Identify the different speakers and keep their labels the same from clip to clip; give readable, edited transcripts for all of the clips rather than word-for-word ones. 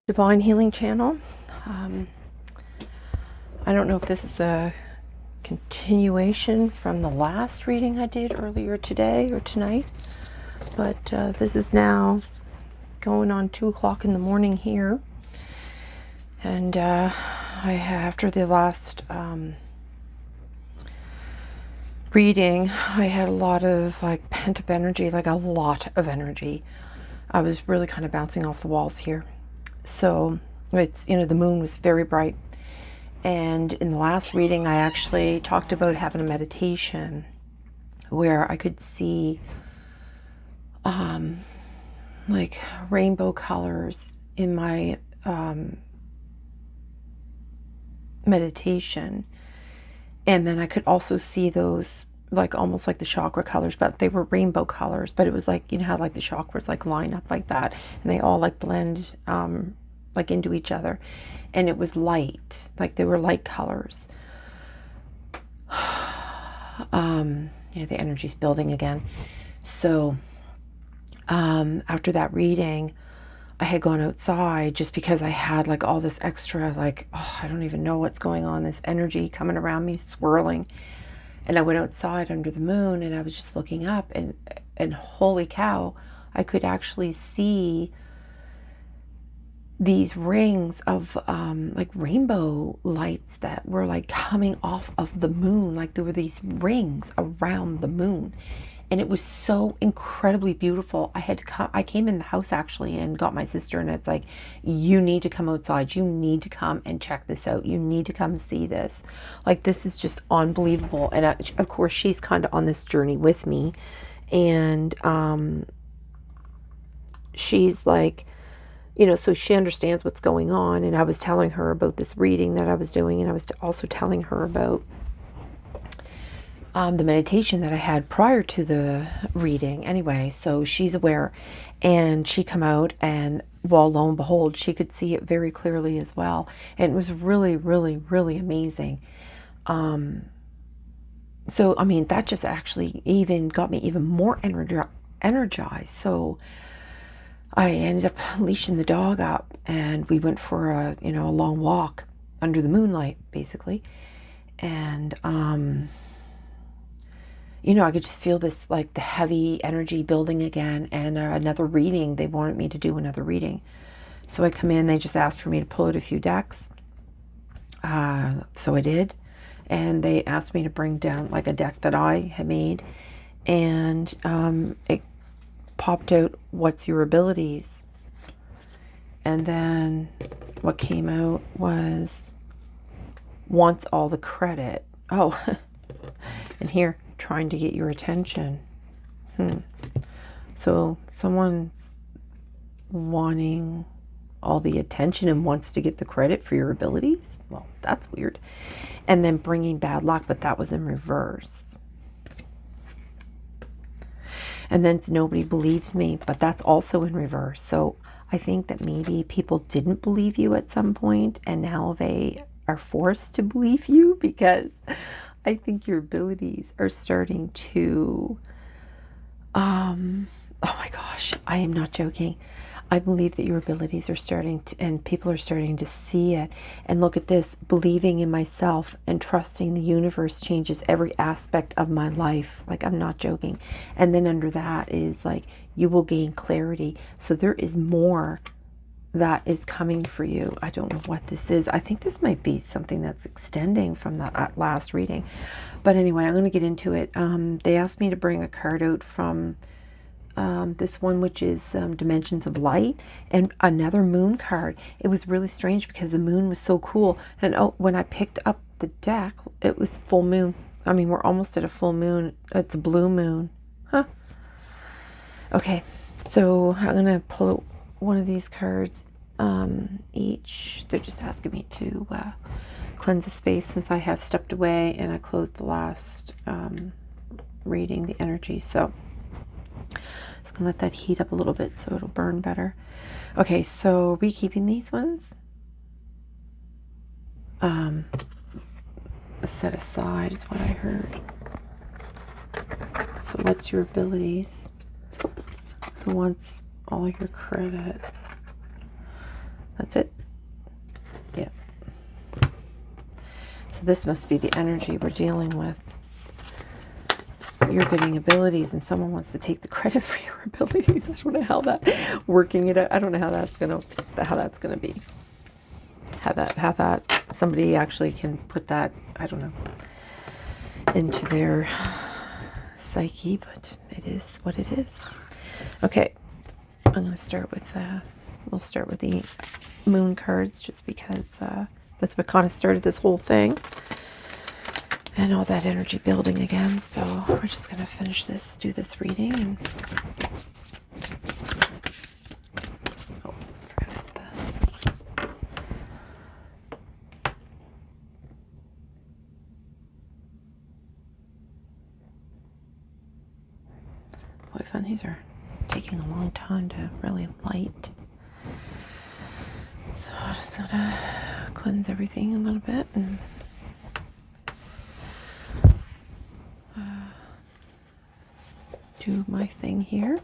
Speaker 1: Divine Healing Channel. Um, I don't know if this is a continuation from the last reading I did earlier today or tonight, but this is now going on 2 o'clock in the morning here. And after the last reading, I had a lot of like pent up energy, like a lot of energy. I was really kind of bouncing off the walls here. So it's, the moon was very bright. And in the last reading, I actually talked about having a meditation where I could see like rainbow colors in my meditation. And then I could also see those like almost like the chakra colors, but they were rainbow colors. But it was like, how like the chakras like line up like that, and they all like blend like into each other. And it was light, like they were light colors. The energy's building again. So after that reading, I had gone outside just because I had like all this extra, like, I don't even know what's going on, this energy coming around me, swirling. And I went outside under the moon and I was just looking up, and holy cow, I could actually see these rings of like rainbow lights that were like coming off of the moon. Like there were these rings around the moon, and it was so incredibly beautiful. I came in the house actually and got my sister, and it's like, you need to come outside, you need to come and check this out, you need to come see this. Like this is just unbelievable. And of course she's kind of on this journey with me, and she's like, so she understands what's going on. And I was telling her about this reading that I was doing, and I was also telling her about the meditation that I had prior to the reading. Anyway, so she's aware, and she come out, and well, lo and behold, she could see it very clearly as well. And it was really, really, really amazing. So, I mean, that just actually even got me even more energized. So I ended up leashing the dog up, and we went for a long walk under the moonlight, basically. And I could just feel this, like the heavy energy building again. And another reading, they wanted me to do another reading. So I come in, they just asked for me to pull out a few decks. So I did. And they asked me to bring down like a deck that I had made. And it popped out, what's your abilities? And then what came out was, wants all the credit. Oh, and here, trying to get your attention. So someone's wanting all the attention and wants to get the credit for your abilities? Well, that's weird. And then bringing bad luck, but that was in reverse. And then nobody believed me, but that's also in reverse. So I think that maybe people didn't believe you at some point, and now they are forced to believe you, because I think your abilities are starting to, oh my gosh, I am not joking. I believe that your abilities are starting to, and people are starting to see it. And look at this, believing in myself and trusting the universe changes every aspect of my life. Like, I'm not joking. And then under that is like, you will gain clarity. So there is more that is coming for you. I don't know what this is. I think this might be something that's extending from that last reading. But anyway, I'm going to get into it. They asked me to bring a card out from this one, which is Dimensions of Light, and another moon card. It was really strange because the moon was so cool. And when I picked up the deck, it was full moon. I mean, we're almost at a full moon. It's a blue moon. Huh. Okay, so I'm going to pull out one of these cards each. They're just asking me to cleanse the space since I have stepped away and I closed the last reading, the energy. So just gonna let that heat up a little bit so it'll burn better. Okay, so are we keeping these ones? Set aside is what I heard. So what's your abilities? Who wants all your credit? That's it. Yeah. So this must be the energy we're dealing with. You're getting abilities and someone wants to take the credit for your abilities. I don't know how that working it out. I don't know how that's gonna be. How that somebody actually can put that, I don't know, into their psyche, but it is what it is. Okay, I'm gonna start with we'll start with the moon cards just because that's what kind of started this whole thing. And all that energy building again. So we're just going to finish this, do this reading. And oh, I forgot about that. Boy, I find these are taking a long time to really light. So I'm just going to cleanse everything a little bit and do my thing here.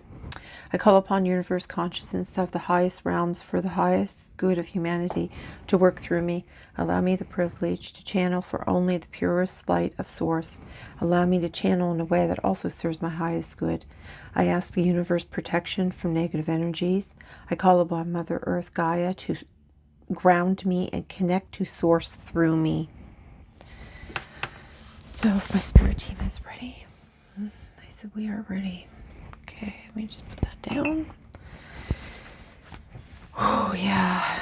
Speaker 1: I call upon universe consciousness of the highest realms for the highest good of humanity to work through me. Allow me the privilege to channel for only the purest light of source. Allow me to channel in a way that also serves my highest good. I ask the universe protection from negative energies. I call upon Mother Earth Gaia to ground me and connect to source through me. So if my spirit team is ready, they said we are ready. Okay, let me just put that down. Oh, yeah.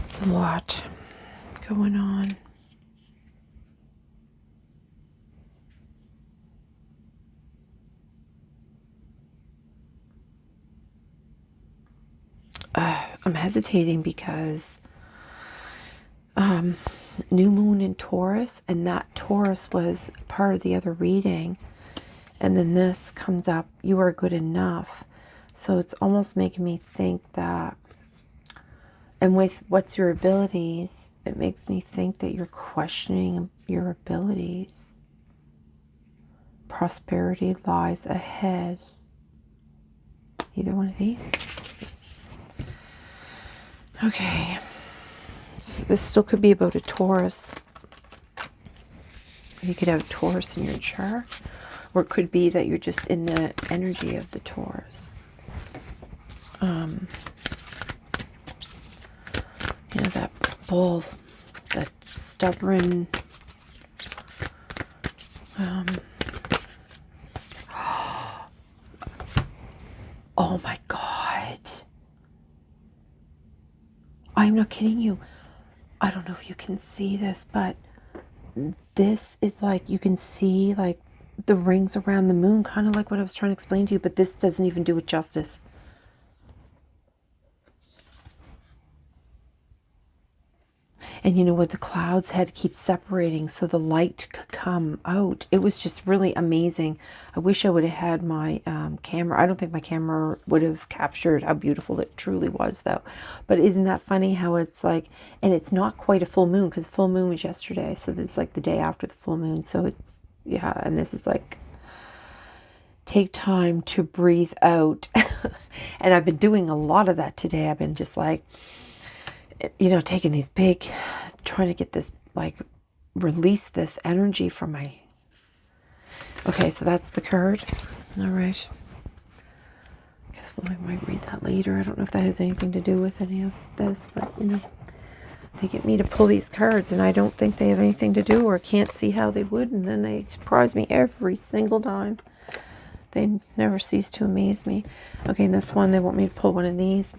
Speaker 1: It's a lot going on. I'm hesitating because new moon in Taurus, and that Taurus was part of the other reading. And then this comes up, you are good enough. So it's almost making me think that, and with what's your abilities, it makes me think that you're questioning your abilities. Prosperity lies ahead. Either one of these. Okay. So this still could be about a Taurus. You could have a Taurus in your chart. Or it could be that you're just in the energy of the Taurus. You know, that bull, that stubborn, oh my God. I'm not kidding you. I don't know if you can see this, but this is like, you can see like the rings around the moon, kind of like what I was trying to explain to you, but this doesn't even do it justice. And you know what, the clouds had to keep separating so the light could come out. It was just really amazing. I wish I would have had my camera. I don't think my camera would have captured how beautiful it truly was, though. But isn't that funny how it's like, and it's not quite a full moon, because full moon was yesterday. So it's like the day after the full moon. So it's, yeah, and this is like, take time to breathe out. And I've been doing a lot of that today. I've been just like, you know, taking these big, trying to get this, like, release this energy from my, okay, so that's the card. All right. Guess I might read that later. I don't know if that has anything to do with any of this, but, you know, they get me to pull these cards, and I don't think they have anything to do, or can't see how they would, and then they surprise me every single time. They never cease to amaze me. Okay, and this one, they want me to pull one of these.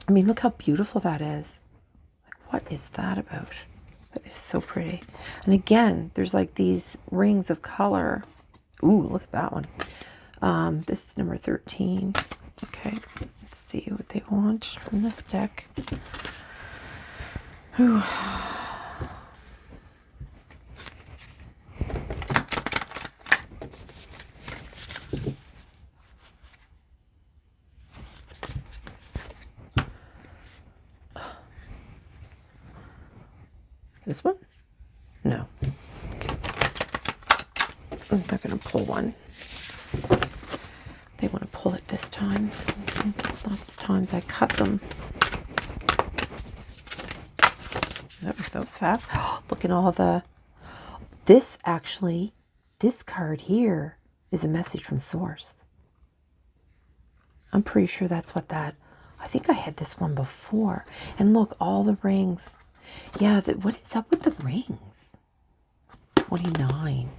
Speaker 1: I mean, look how beautiful that is. Like, what is that about? That is so pretty. And again, there's like these rings of color. Ooh, look at that one. This is number 13. Okay, let's see what they want from this deck. Ooh. This one? No. Okay. They're going to pull one. They want to pull it this time. Lots of times I cut them. Oh, that was fast. Look at all the... This card here is a message from Source. I'm pretty sure that's what that... I think I had this one before. And look, all the rings. Yeah, what is up with the rings? 29.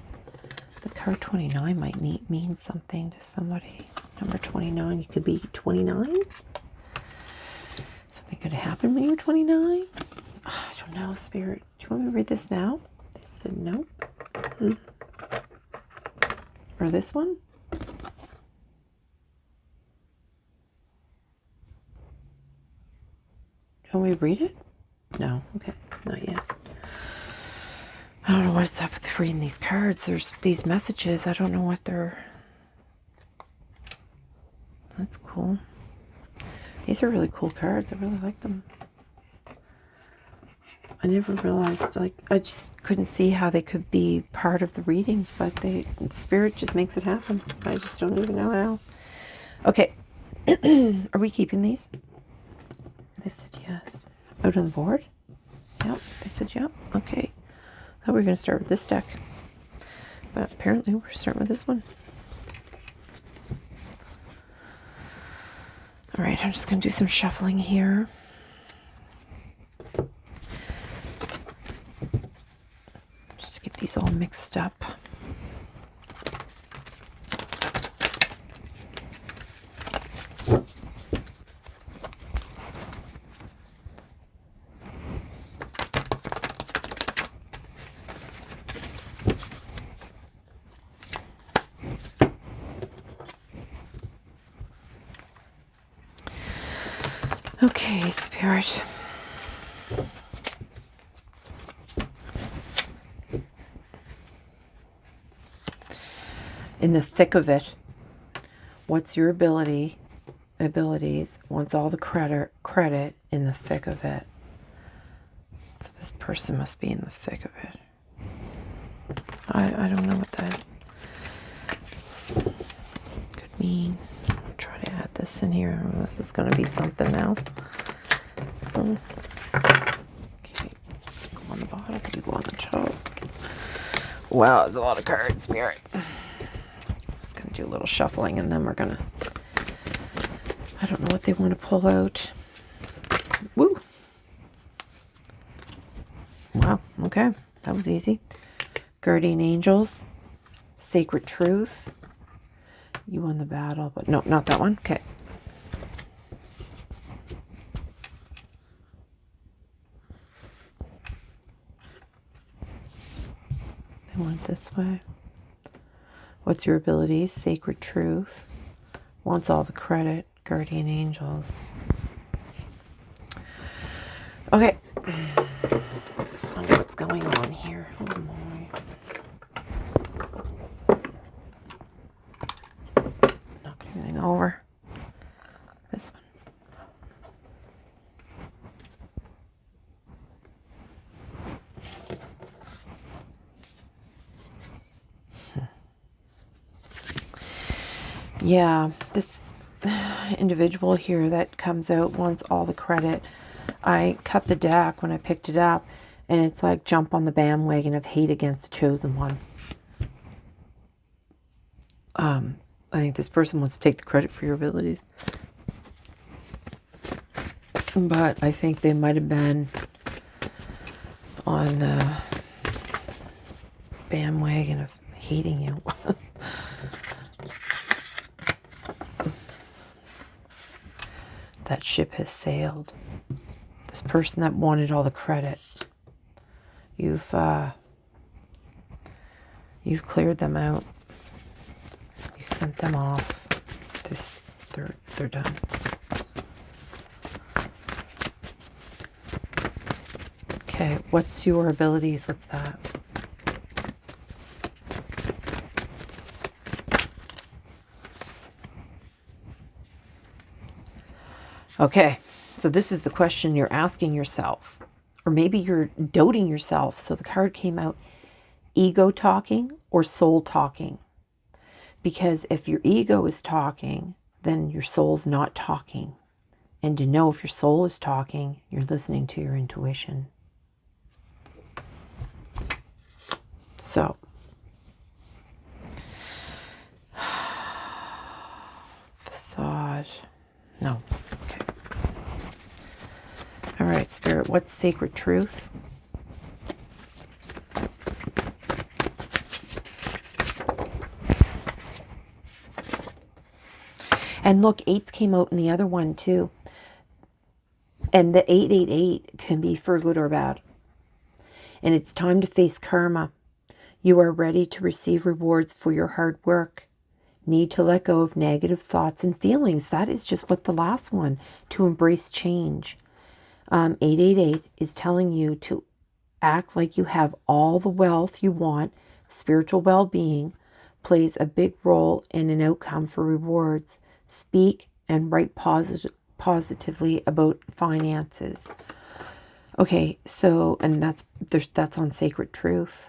Speaker 1: The card 29 might mean something to somebody. Number 29, you could be 29? Something could happen when you're 29? I don't know, Spirit. Do you want me to read this now? They said no. Or this one? Do you want me to read it? No. Okay. Not yet. I don't know what's up with reading these cards. There's these messages. I don't know what they're... That's cool. These are really cool cards. I really like them. I never realized, like, I just couldn't see how they could be part of the readings, but Spirit just makes it happen. I just don't even know how. Okay. Are we keeping these? They said yes. Out on the board? Yep. They said yep. Okay. I thought we were going to start with this deck. But apparently we're starting with this one. Alright, I'm just going to do some shuffling here. Just to get these all mixed up. Okay, Spirit. In the thick of it, what's your abilities? Wants all the credit in the thick of it. So this person must be in the thick of it. I don't know what that could mean. I'll try to add this in here. This is going to be something now. Okay, go on the bottom, you go on the top. Wow, there's a lot of cards, Spirit. Just going to do a little shuffling and then we're going to... I don't know what they want to pull out. Woo! Wow, okay, that was easy. Guardian Angels, Sacred Truth. You won the battle, but no, not that one. Okay. They went this way. What's your abilities? Sacred Truth. Wants all the credit. Guardian Angels. Okay. Let's find out what's going on here. Oh my. Knock everything over. This one. Yeah, this individual here that comes out wants all the credit. I cut the deck when I picked it up, and it's like jump on the bandwagon of hate against the chosen one. I think this person wants to take the credit for your abilities. But I think they might have been on the bandwagon of hating you. That ship has sailed. This person that wanted all the credit, you've cleared them out. You sent them off. They're done. Okay, what's your abilities? What's that? Okay, so this is the question you're asking yourself. Or maybe you're doubting yourself. So the card came out, ego talking or soul talking. Because if your ego is talking, then your soul's not talking. And to know if your soul is talking, you're listening to your intuition. So, facade. No. Okay. All right, Spirit, what's sacred truth? And look, 8s came out in the other one too. And the 888 can be for good or bad. And it's time to face karma. You are ready to receive rewards for your hard work. Need to let go of negative thoughts and feelings. That is just what the last one, to embrace change. 888 is telling you to act like you have all the wealth you want. Spiritual well-being plays a big role in an outcome for rewards. Speak and write positively about finances. Okay, so, and that's on sacred truth.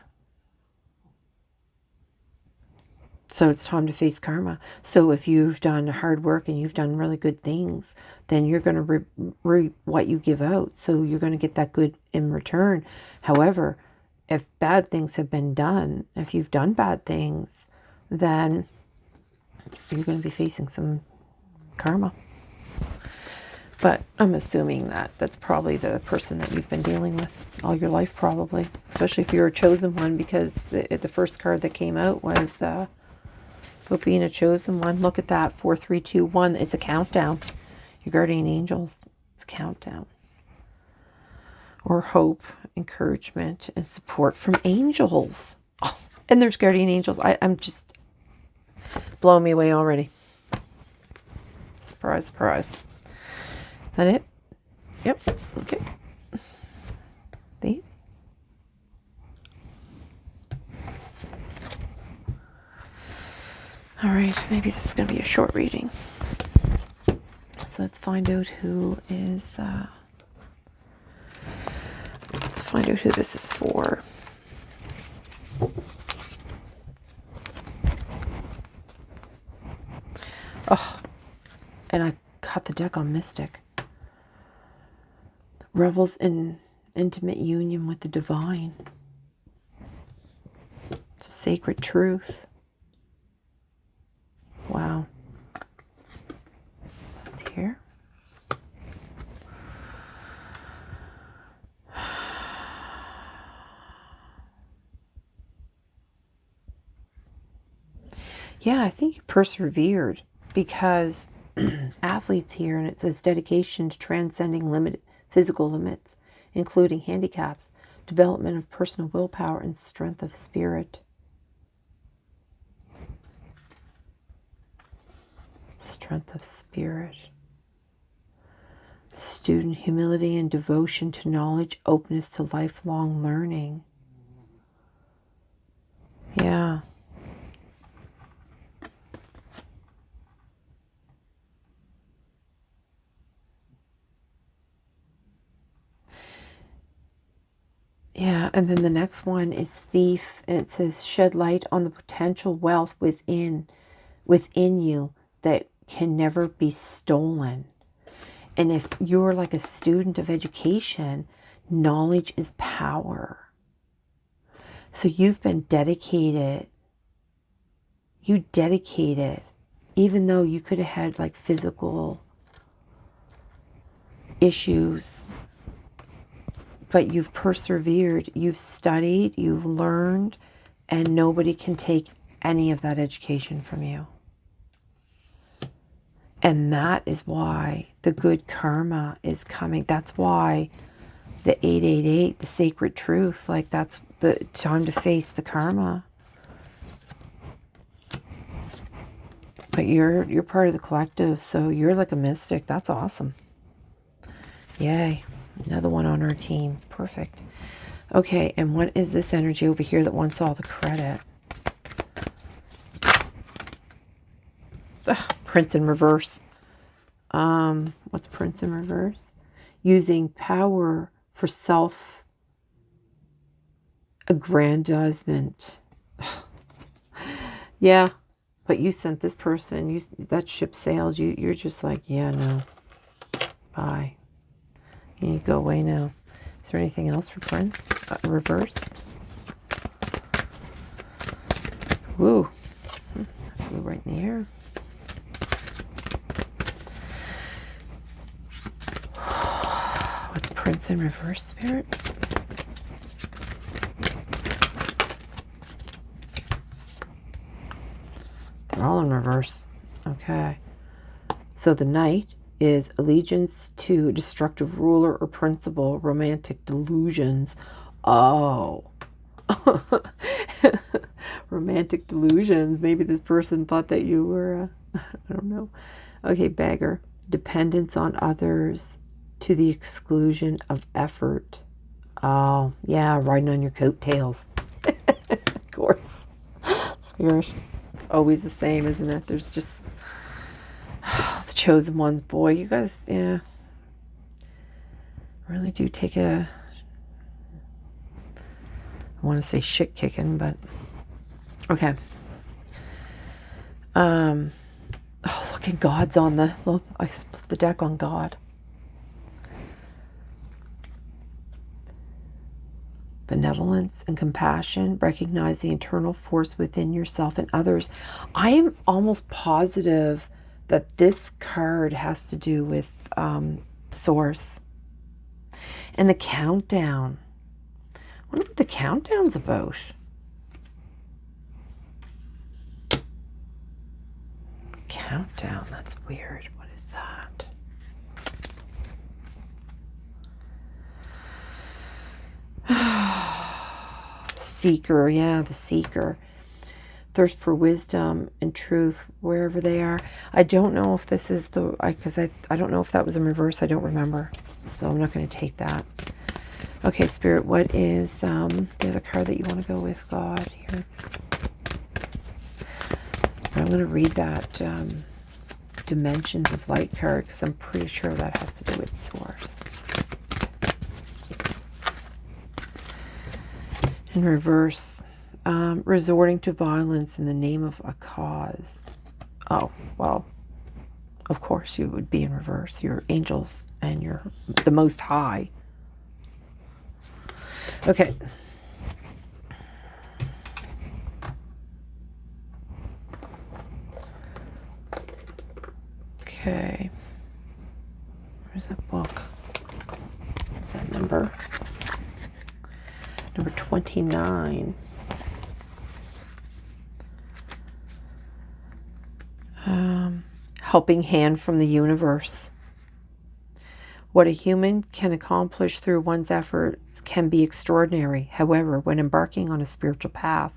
Speaker 1: So it's time to face karma. So if you've done hard work and you've done really good things, then you're going to reap what you give out. So you're going to get that good in return. However, if bad things have been done, if you've done bad things, then you're going to be facing some karma. But I'm assuming that that's probably the person that you've been dealing with all your life, probably. Especially if you're a chosen one, because the first card that came out was about being a chosen one. Look at that, 4, 3, 2, 1. It's a countdown. Your guardian angels, it's a countdown. Or hope, encouragement, and support from angels. Oh, and there's guardian angels. I'm just blowing me away already. Surprise, surprise. That it? Yep. Okay. These. All right. Maybe this is going to be a short reading. So let's find out who is. Let's find out who this is for. Oh, and I cut the deck on Mystic. Revels in intimate union with the divine. It's a sacred truth. Wow. That's here. Yeah, I think you persevered, because athletes here, and it says dedication to transcending physical limits, including handicaps, development of personal willpower, and strength of spirit. Strength of spirit. Student humility and devotion to knowledge, openness to lifelong learning. Yeah. Yeah, and then the next one is thief, and it says shed light on the potential wealth within you that can never be stolen. And if you're like a student of education, knowledge is power. So you've been dedicated. You dedicated, even though you could have had like physical issues, but you've persevered, you've studied, you've learned, and nobody can take any of that education from you. And that is why the good karma is coming. That's why the 888, the sacred truth, like that's the time to face the karma. But you're part of the collective, so you're like a mystic. That's awesome. Yay. Another one on our team. Perfect. Okay, and what is this energy over here that wants all the credit? Ugh, Prince in reverse. What's Prince in reverse? Using power for self-aggrandizement. Yeah, But you sent this person, that ship sailed, you're just like, yeah, no, bye. You need to go away now. Is there anything else for Prince? Reverse. Woo. Flew right in the air. What's Prince in reverse, Spirit? They're all in reverse. Okay. So the Knight is allegiance to destructive ruler or principle, romantic delusions. Oh. Romantic delusions. Maybe this person thought that you were, I don't know. Okay, Beggar. Dependence on others to the exclusion of effort. Oh, yeah, riding on your coattails. Of course. Spirit. It's always the same, isn't it? There's just the chosen ones. Boy, you guys, yeah, really do take a, I want to say shit kicking, but okay. Oh, look at God's on the, look, I split the deck on God. Benevolence and compassion. Recognize the internal force within yourself and others. I am almost positive that this card has to do with source. And the countdown. I wonder what the countdown's about. Countdown, that's weird. What is that? Seeker, yeah, the seeker. Thirst for wisdom and truth wherever they are. I don't know if this is the, because I don't know if that was in reverse. I don't remember. So I'm not going to take that. Okay, Spirit, what is the other card that you want to go with, God, here? I'm going to read that Dimensions of Light card because I'm pretty sure that has to do with source. In reverse, resorting to violence in the name of a cause. Oh, well, of course you would be in reverse. You're angels and you're the Most High. Okay. Okay. Where's that book? What's that number? Number 29. Helping hand from the universe. What a human can accomplish through one's efforts can be extraordinary. However, when embarking on a spiritual path,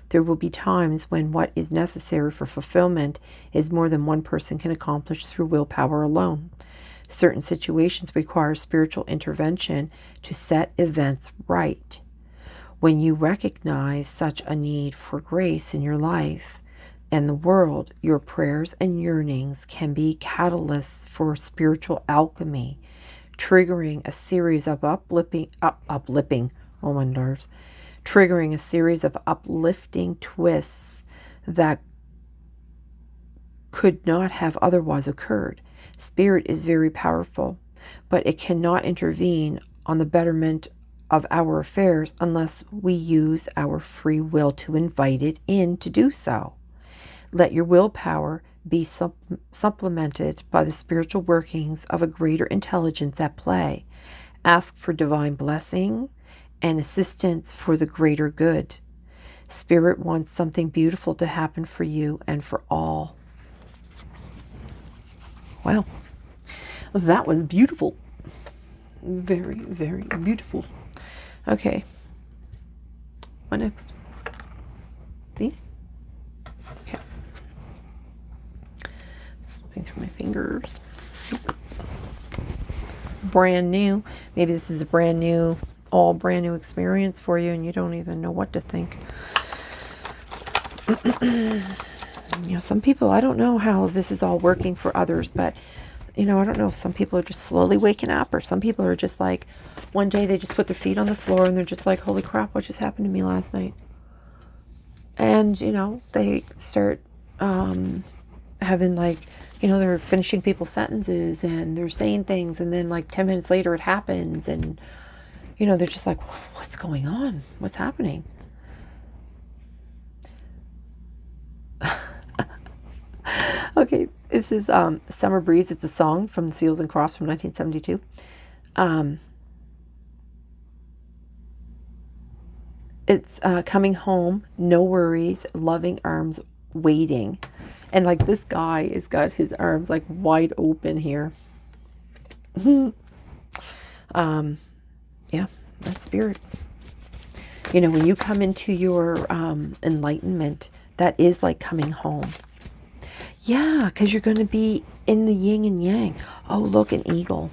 Speaker 1: there will be times when what is necessary for fulfillment is more than one person can accomplish through willpower alone. Certain situations require spiritual intervention to set events right. When you recognize such a need for grace in your life and the world, your prayers and yearnings can be catalysts for spiritual alchemy, triggering a series of uplifting, oh my nerves, triggering a series of uplifting twists that could not have otherwise occurred. Spirit is very powerful, but it cannot intervene on the betterment of our affairs unless we use our free will to invite it in to do so. Let your willpower be supplemented by the spiritual workings of a greater intelligence at play. Ask for divine blessing and assistance for the greater good. Spirit wants something beautiful to happen for you and for all. Well, that was beautiful. Very, very beautiful. Okay. What next? These? Okay. Slipping through my fingers. Brand new. Maybe this is a brand new experience for you and you don't even know what to think. You know, some people, I don't know how this is all working for others, but you know, I don't know if some people are just slowly waking up or some people are just like, one day they just put their feet on the floor and they're just like, holy crap, what just happened to me last night? And, you know, they start having like, they're finishing people's sentences and they're saying things, and then like 10 minutes later it happens, and they're just like, what's going on? What's happening? Okay, this is Summer Breeze. It's a song from the Seals and Crofts from 1972. It's coming home, no worries, loving arms waiting. And like this guy has got his arms like wide open here. Yeah, that's spirit. When you come into your enlightenment, that is like coming home. Yeah, because you're going to be in the yin and yang. Oh, look, an eagle.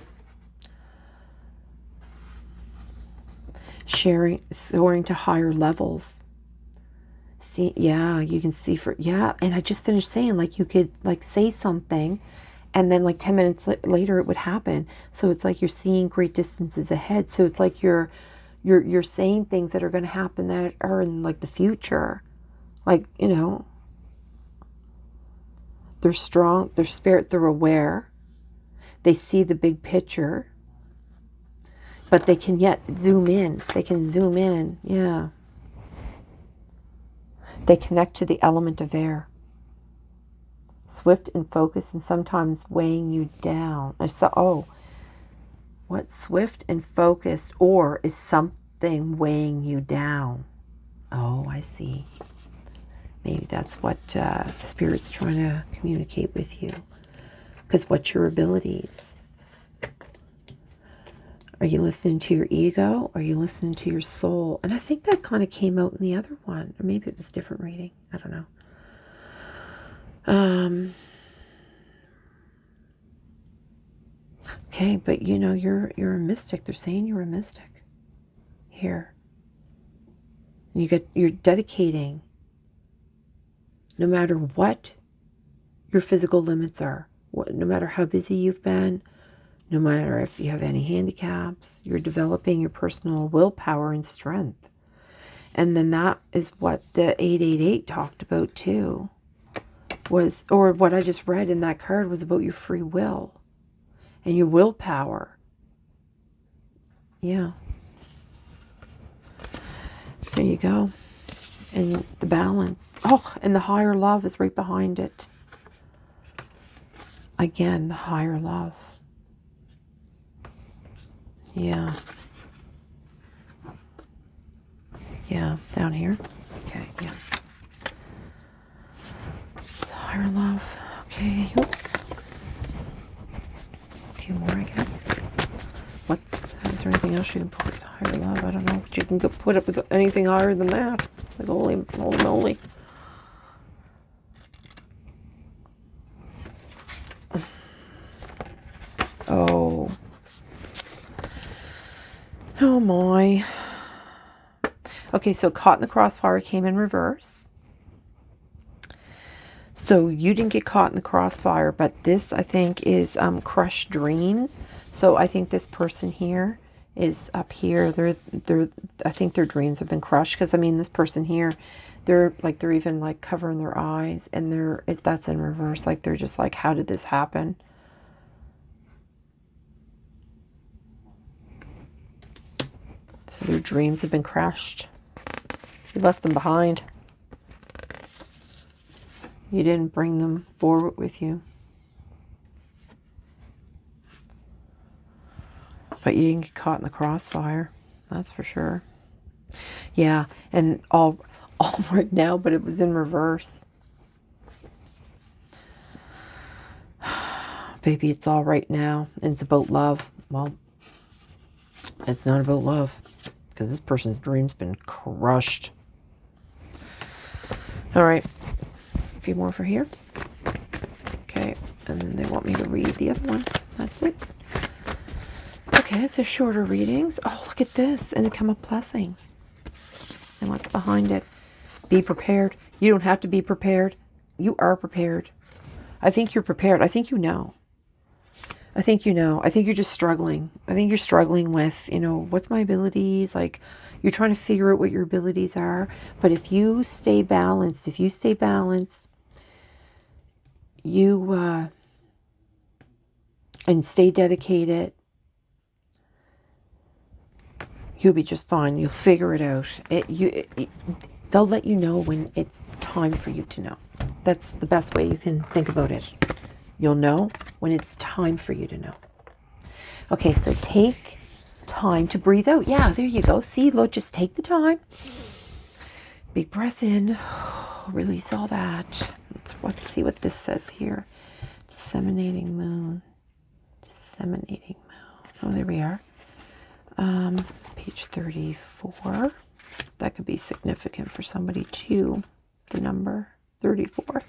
Speaker 1: Soaring to higher levels. See, yeah, you can see and I just finished saying, like, you could, like, say something, and then, like, 10 minutes later it would happen. So it's like you're seeing great distances ahead. So it's like you're saying things that are going to happen that are in, like, the future. Like, they're strong, they're spirit, they're aware. They see the big picture, but they can yet zoom in. They can zoom in, yeah. They connect to the element of air. Swift and focused, and sometimes weighing you down. What swift and focused, or is something weighing you down? Oh, I see. Maybe that's what Spirit's trying to communicate with you. Because what's your abilities? Are you listening to your ego? Or are you listening to your soul? And I think that kind of came out in the other one. Or maybe it was a different reading. I don't know. Okay, but you're a mystic. They're saying you're a mystic here. And you're dedicating, no matter what your physical limits are, no matter how busy you've been, no matter if you have any handicaps, you're developing your personal willpower and strength. And then that is what the 888 talked about too. Or what I just read in that card was about your free will and your willpower. Yeah. There you go. And the balance. Oh, and the higher love is right behind it. Again, the higher love. Yeah. Yeah, down here. Okay, yeah. It's higher love. Okay, oops. A few more, I guess. Is there anything else you can put with higher love? I don't know, but you can put up with anything higher than that. Like, holy moly. Oh. Oh my. Okay, so Caught in the Crossfire came in reverse. So you didn't get caught in the crossfire, but this, I think, is crushed dreams. So I think this person here is up here. I think their dreams have been crushed, because I mean, this person here, they're even like covering their eyes, and that's in reverse. Like, they're just like, how did this happen? So their dreams have been crushed. You left them behind. You didn't bring them forward with you. But you didn't get caught in the crossfire. That's for sure. Yeah, and all right now, but it was in reverse. Baby, it's all right now. And it's about love. Well, it's not about love, because this person's dream's been crushed. All right. A few more for here. Okay, and then they want me to read the other one. That's it. Okay, so shorter readings. Oh, look at this. And it come up blessings. And what's behind it? Be prepared. You don't have to be prepared. You are prepared. I think you're prepared. I think you know. I think you know. I think you're just struggling. I think you're struggling with, what's my abilities? Like, you're trying to figure out what your abilities are. But if you stay balanced, you and stay dedicated, you'll be just fine. You'll figure it out. They'll let you know when it's time for you to know. That's the best way you can think about it. You'll know when it's time for you to know. Okay, so take time to breathe out. Yeah, there you go. See, look, just take the time. Big breath in. Release all that. Let's see what this says here. Disseminating moon. Disseminating moon. Oh, there we are. Page 34. That could be significant for somebody too. The number 34.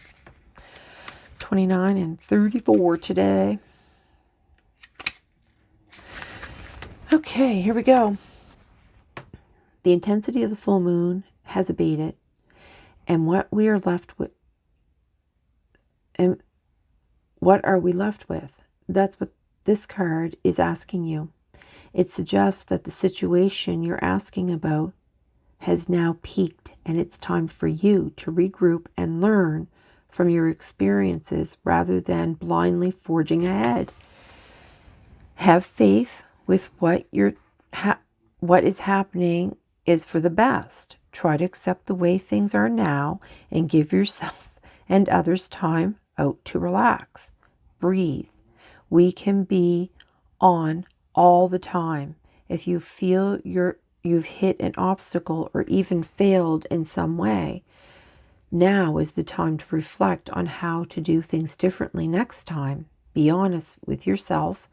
Speaker 1: 29 and 34 today. Okay, here we go. The intensity of the full moon has abated, and what we are left with, and what are we left with? That's what this card is asking you. It suggests that the situation you're asking about has now peaked, and it's time for you to regroup and learn from your experiences rather than blindly forging ahead. Have faith with what is happening is for the best. Try to accept the way things are now and give yourself and others time out to relax. Breathe. We can be on all the time. If you feel you've hit an obstacle or even failed in some way, now is the time to reflect on how to do things differently next time. Be honest with yourself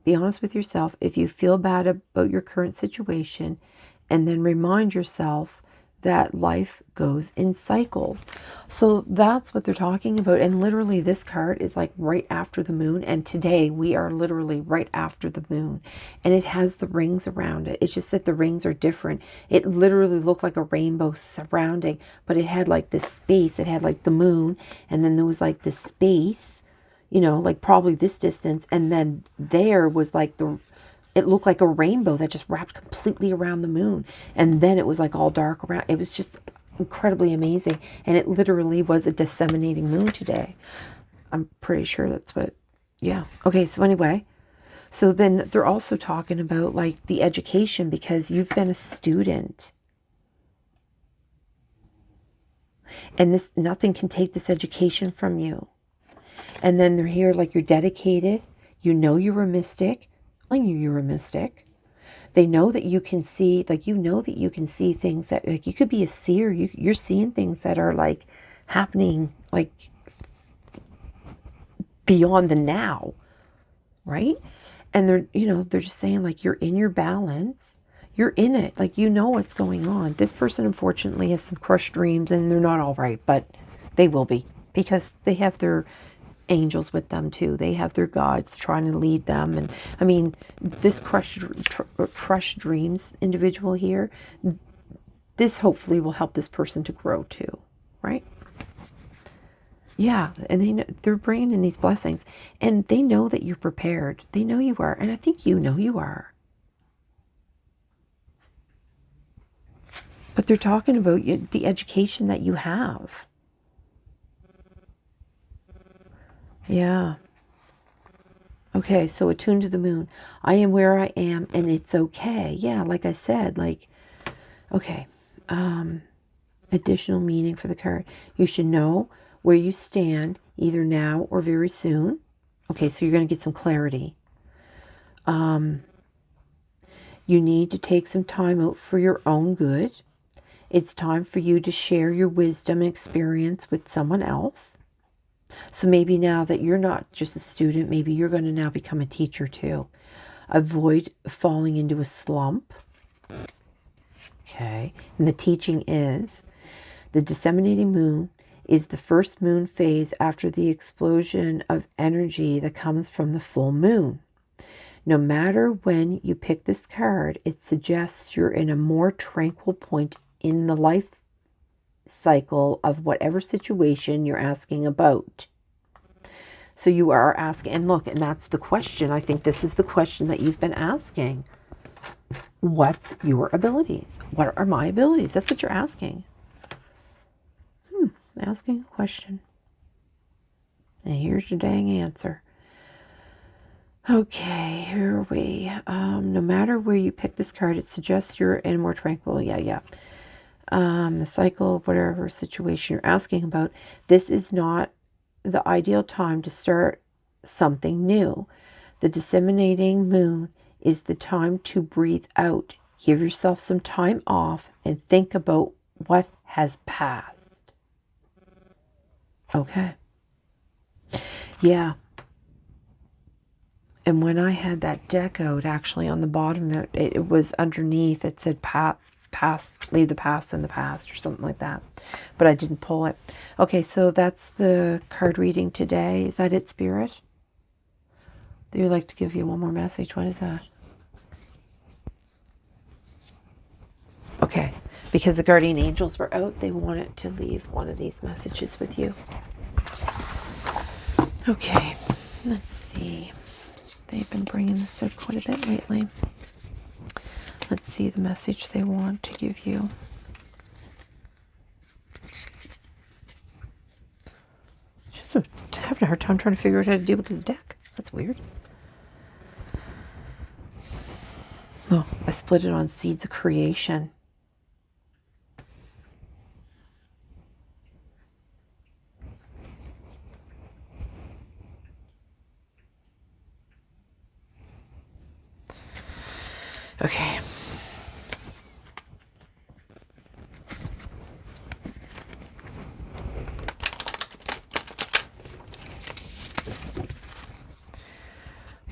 Speaker 1: be honest with yourself if you feel bad about your current situation, and then remind yourself that life goes in cycles. So that's what they're talking about. And literally this card is like right after the moon. And today we are literally right after the moon. And it has the rings around it. It's just that the rings are different. It literally looked like a rainbow surrounding, but it had like this space. It had like the moon, and then there was like this space, like probably this distance. And then there was like it looked like a rainbow that just wrapped completely around the moon. And then it was like all dark around. It was just incredibly amazing. And it literally was a disseminating moon today. I'm pretty sure that's what, yeah. Okay, so anyway, so then they're also talking about like the education, because you've been a student. And nothing can take this education from you. And then they're here like you're dedicated. You're a mystic. You're a mystic. They know that you can see, that you can see things that, like, you could be a seer. You're seeing things that are like happening like beyond the now, right? And they're just saying like you're in your balance. You're in it. Like, what's going on. This person unfortunately has some crushed dreams, and they're not all right, but they will be, because they have their angels with them too. They have their guides trying to lead them. And I mean, this crushed dreams individual here, this hopefully will help this person to grow too, right? Yeah, and they're bringing in these blessings, and they know that you're prepared. They know you are, and I think you know you are. But they're talking about the education that you have. Yeah. Okay, so attuned to the moon. I am where I am, and it's okay. Yeah, like I said, okay. Additional meaning for the card. You should know where you stand, either now or very soon. Okay, so you're going to get some clarity. You need to take some time out for your own good. It's time for you to share your wisdom and experience with someone else. So maybe now that you're not just a student, maybe you're going to now become a teacher too. Avoid falling into a slump. Okay. And the teaching is the disseminating moon is the first moon phase after the explosion of energy that comes from the full moon. No matter when you pick this card, it suggests you're in a more tranquil point in the life cycle of whatever situation you're asking about. So you are asking, and look, and that's the question. I think this is the question that you've been asking. What's your abilities? What are my abilities? That's what you're asking. Asking a question. And here's your dang answer. Okay, here are we. No matter where you pick this card, it suggests you're in more tranquil. Yeah. The cycle, whatever situation you're asking about, this is not the ideal time to start something new. The disseminating moon is the time to breathe out. Give yourself some time off and think about what has passed. Okay. Yeah. And when I had that deck out, actually on the bottom, it was underneath. It said past, leave the past in the past or something like that. But I didn't pull it. Okay, so that's the card reading today. Is that it, Spirit? They would like to give you one more message. What is that? Okay, because the guardian angels were out, they wanted to leave one of these messages with you. Okay, let's see. They've been bringing this out quite a bit lately. Let's see the message they want to give you. Just having a hard time trying to figure out how to deal with this deck. That's weird. Oh, I split it on Seeds of Creation. Okay.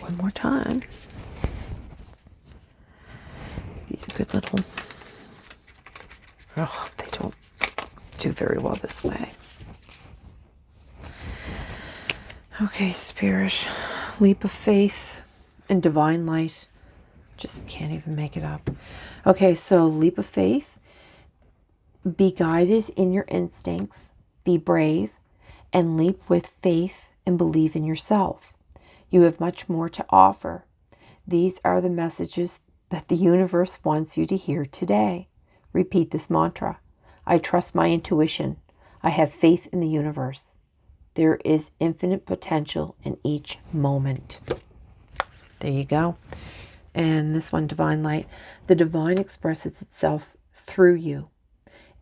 Speaker 1: One more time. These are good little... Oh, they don't do very well this way. Okay, Spirit. Leap of faith and divine light. Just can't even make it up. Okay, so leap of faith. Be guided in your instincts. Be brave. And leap with faith and believe in yourself. You have much more to offer. These are the messages that the universe wants you to hear today. Repeat this mantra. I trust my intuition. I have faith in the universe. There is infinite potential in each moment. There you go. And this one, divine light. The divine expresses itself through you.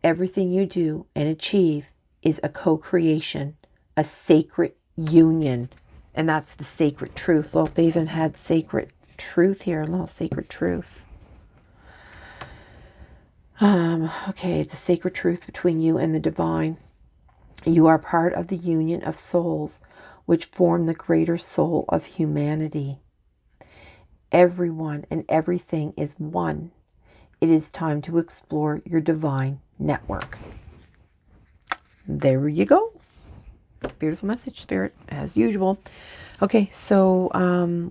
Speaker 1: Everything you do and achieve is a co-creation, a sacred union. And that's the sacred truth. Look, they even had sacred truth here, a little sacred truth. Okay, it's a sacred truth between you and the divine. You are part of the union of souls which form the greater soul of humanity. Everyone and everything is one. It is time to explore your divine network. There you go. Beautiful message, Spirit, as usual. Okay, so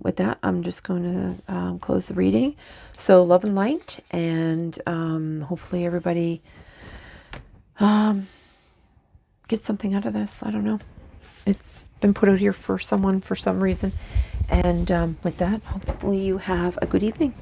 Speaker 1: with that, I'm just going to close the reading. So love and light, and hopefully everybody gets something out of this. I don't know. It's been put out here for someone for some reason. And with that, hopefully you have a good evening.